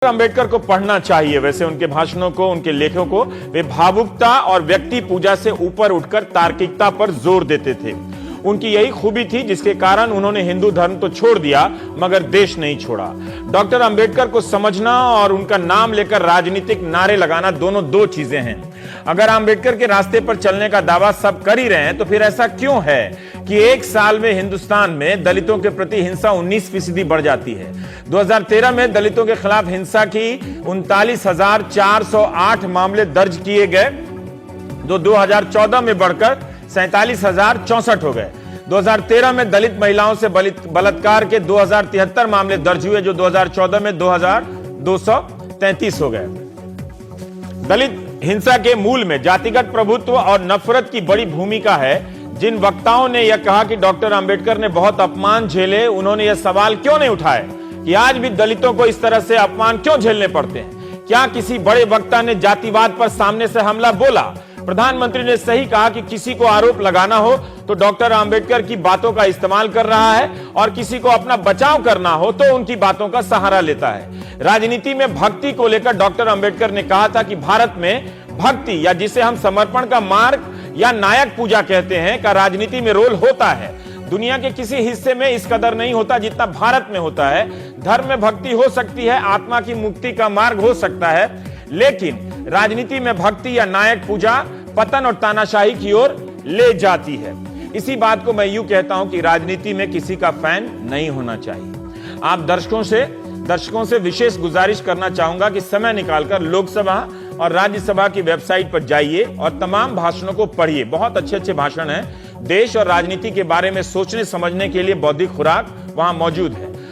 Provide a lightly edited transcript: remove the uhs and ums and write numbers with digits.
अंबेडकर को पढ़ना चाहिए। वैसे उनके भाषणों को, उनके लेखों को वे भावुकता और व्यक्ति पूजा से ऊपर उठकर तार्किकता पर जोर देते थे। उनकी यही खूबी थी जिसके कारण उन्होंने हिंदू धर्म तो छोड़ दिया मगर देश नहीं छोड़ा। डॉक्टर अंबेडकर को समझना और उनका नाम लेकर राजनीतिक नारे लगाना दोनों दो चीजें हैं। अगर अंबेडकर के रास्ते पर चलने का दावा सब कर ही रहे हैं तो फिर ऐसा क्यों है कि एक साल में हिंदुस्तान में दलितों के प्रति हिंसा 19% बढ़ जाती है। 2013 में दलितों के खिलाफ हिंसा की 39,408 मामले दर्ज किए गए, जो 2014 में बढ़कर 47,064 हो गए। 2013 में दलित महिलाओं से बलात्कार के 2073 मामले दर्ज हुए, जो 2014 में 2,233 हो गए। दलित हिंसा के मूल में जातिगत प्रभुत्व और नफरत की बड़ी भूमिका है। जिन वक्ताओं ने यह कहा कि डॉक्टर अंबेडकर ने बहुत अपमान झेले, उन्होंने यह सवाल क्यों नहीं उठाया कि आज भी दलितों को इस तरह से अपमान क्यों झेलने पड़ते हैं? क्या किसी बड़े वक्ता ने जातिवाद पर सामने से हमला बोला? प्रधानमंत्री ने सही कहा कि किसी को आरोप लगाना हो तो डॉक्टर अंबेडकर की बातों का इस्तेमाल कर रहा है और किसी को अपना बचाव करना हो तो उनकी बातों का सहारा लेता है। राजनीति में भक्ति को लेकर डॉक्टर अंबेडकर ने कहा था कि भारत में भक्ति, या जिसे हम समर्पण का मार्ग या नायक पूजा कहते हैं, का राजनीति में रोल होता है। दुनिया के किसी हिस्से में इस कदर नहीं होता जितना भारत में होता है। धर्म में भक्ति हो सकती है, आत्मा की मुक्ति का मार्ग हो सकता है, लेकिन राजनीति में भक्ति या नायक पूजा पतन और तानाशाही की ओर ले जाती है। इसी बात को मैं यूं कहता हूं कि राजनीति में किसी का फैन नहीं होना चाहिए। आप दर्शकों से विशेष गुजारिश करना चाहूंगा कि समय निकालकर लोकसभा और राज्यसभा की वेबसाइट पर जाइए और तमाम भाषणों को पढ़िए। बहुत अच्छे भाषण हैं। देश और राजनीति के बारे में सोचने समझने के लिए बौद्धिक खुराक वहां मौजूद है।